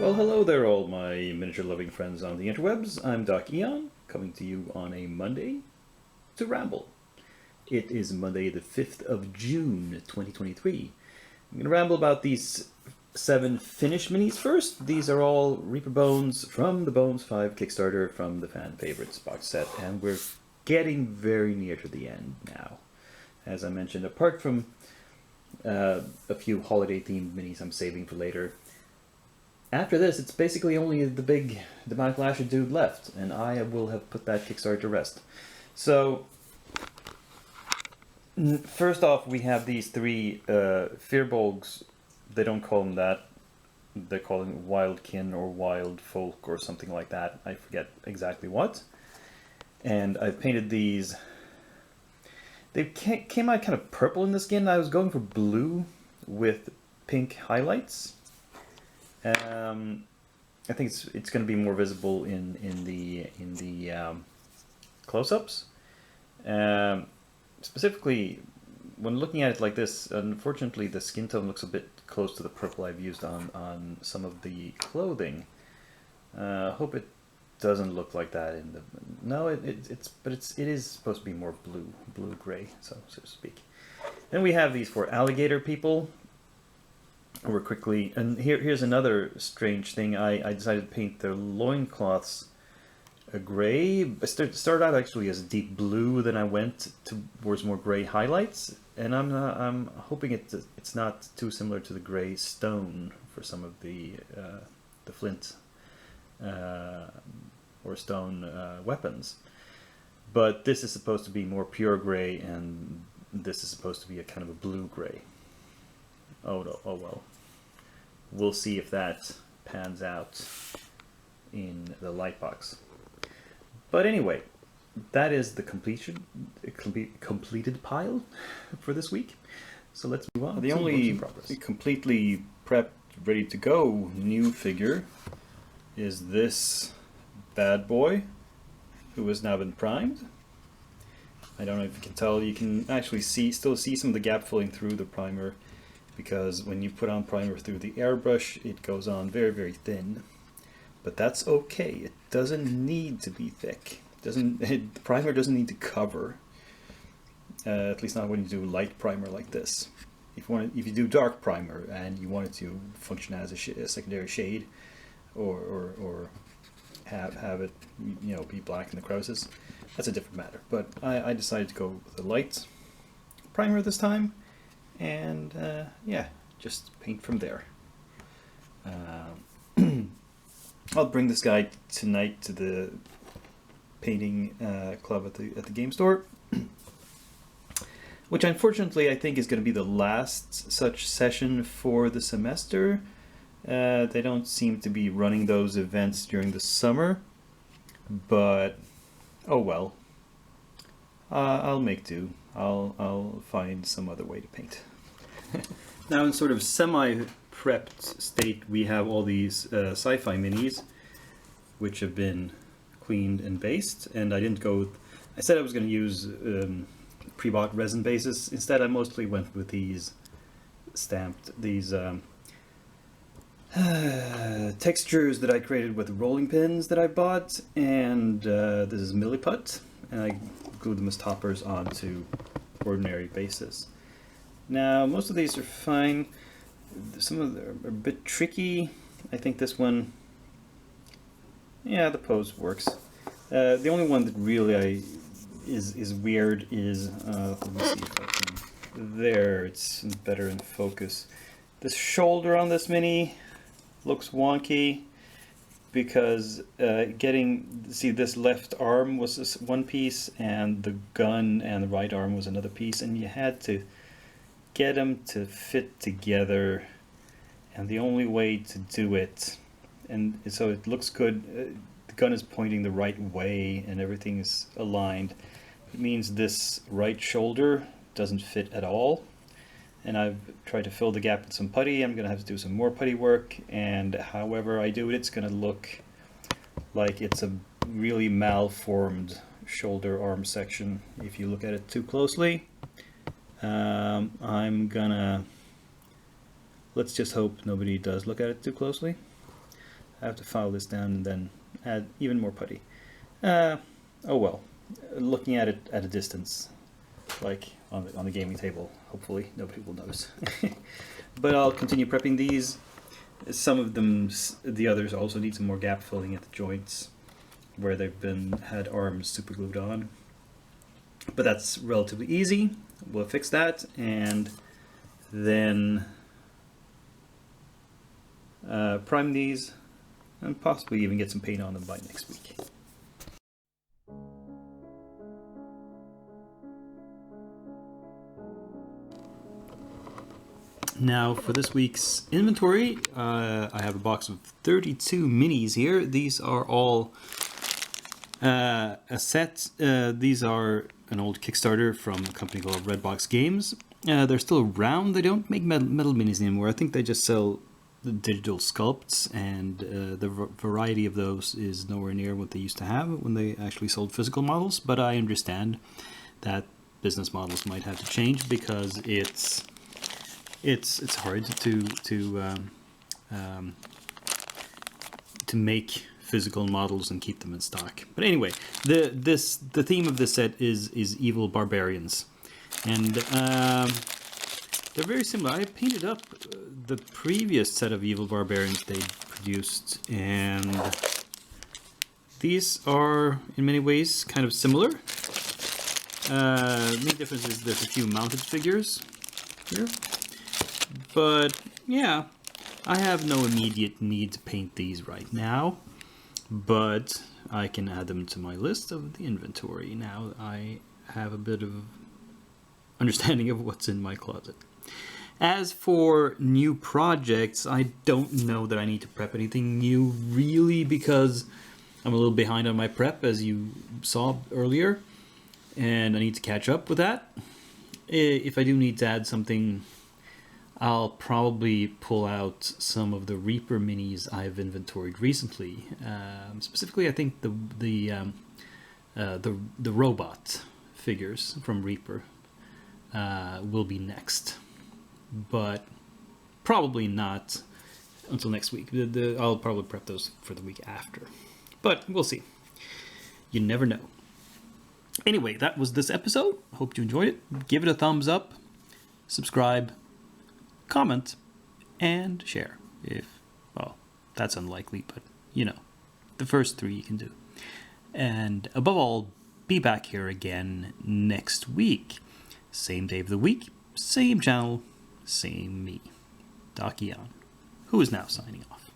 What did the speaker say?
Well, hello there, all my miniature-loving friends on the interwebs. I'm Doc Eon, coming to you on a Monday to Ramble. It is Monday the 5th of June, 2023. I'm going to ramble about these 7 Finnish minis first. These are all Reaper Bones from the Bones 5 Kickstarter from the Fan Favorites box set, and we're getting very near to the end now. As I mentioned, apart from a few holiday-themed minis I'm saving for later, after this, it's basically only the big Demonic Lasher dude left, and I will have put that Kickstarter to rest. So, first off, we have these 3 Firbolgs. They don't call them that. They call them Wildkin or Wild Folk or something like that. I forget exactly what. And I've painted these. They came out kind of purple in the skin. I was going for blue with pink highlights. I think it's going to be more visible in the close-ups. Specifically, when looking at it like this, unfortunately the skin tone looks a bit close to the purple I've used on some of the clothing. Hope it doesn't look like that in the. No, it is supposed to be more blue gray, so to speak. Then we have these 4 alligator people. We're quickly, and here's another strange thing. I decided to paint their loincloths a gray. I started out actually as deep blue, then I went towards more gray highlights, and I'm hoping it's not too similar to the gray stone for some of the flint or stone weapons. But this is supposed to be more pure gray, and this is supposed to be a kind of a blue gray. Oh no! Oh well. We'll see if that pans out in the lightbox. But anyway, that is the completed pile for this week. So let's move on. The only completely prepped, ready to go new figure is this bad boy, who has now been primed. I don't know if you can tell. You can actually still see some of the gap filling through the primer, because when you put on primer through the airbrush, it goes on very, very thin. But that's okay. It doesn't need to be thick. The primer doesn't need to cover. At least not when you do light primer like this. If you do dark primer and you want it to function as a secondary shade, or have it be black in the crevices, that's a different matter. But I decided to go with a light primer this time. And yeah, just paint from there. I'll bring this guy tonight to the painting club at the game store, which unfortunately I think is going to be the last such session for the semester. They don't seem to be running those events during the summer, but oh well. I'll make do. I'll find some other way to paint. Now, in sort of semi-prepped state, we have all these sci-fi minis, which have been cleaned and based. And I didn't go. I said I was going to use pre-bought resin bases. Instead, I mostly went with these stamped textures that I created with rolling pins that I bought, and this is milliput, and I glued them as toppers onto ordinary bases. Now, most of these are fine. Some of them are a bit tricky. I think this one, yeah, the pose works. The only one that really is weird is, let me see if I can, there, it's better in focus. The shoulder on this mini looks wonky because this left arm was this one piece, and the gun and the right arm was another piece, and you had to get them to fit together, and the only way to do it, and so it looks good, the gun is pointing the right way and everything is aligned. It means this right shoulder doesn't fit at all, and I've tried to fill the gap with some putty. I'm going to have to do some more putty work, and however I do it, it's going to look like it's a really malformed shoulder arm section if you look at it too closely. Let's just hope nobody does look at it too closely. I have to file this down and then add even more putty. Oh well, looking at it at a distance, like on the gaming table, hopefully nobody will notice. But I'll continue prepping these. Some of them, the others also need some more gap filling at the joints where they've had arms super glued on. But that's relatively easy. We'll fix that and then prime these and possibly even get some paint on them by next week. Now for this week's inventory, I have a box of 32 minis here. These are all a set. These are an old Kickstarter from a company called Redbox Games. They're still around. They don't make metal minis anymore. I think they just sell the digital sculpts, and the variety of those is nowhere near what they used to have when they actually sold physical models. But I understand that business models might have to change because it's hard to make physical models and keep them in stock. But anyway, the theme of this set is evil barbarians, and they're very similar. I painted up the previous set of evil barbarians they produced, and these are in many ways kind of similar. The main difference is there's a few mounted figures here. But yeah, I have no immediate need to paint these right now, but I can add them to my list of the inventory now I have a bit of understanding of what's in my closet. As for new projects, I don't know that I need to prep anything new really, because I'm a little behind on my prep, as you saw earlier, and I need to catch up with that. If I do need to add something, I'll probably pull out some of the Reaper minis I've inventoried recently. Specifically, I think the robot figures from Reaper will be next, but probably not until next week. I'll probably prep those for the week after, but we'll see. You never know. Anyway, that was this episode. Hope you enjoyed it. Give it a thumbs up, subscribe, comment, and share. Well, that's unlikely, but you know, the first 3 you can do. And above all, be back here again next week. Same day of the week, same channel, same me. Dakian, who is now signing off.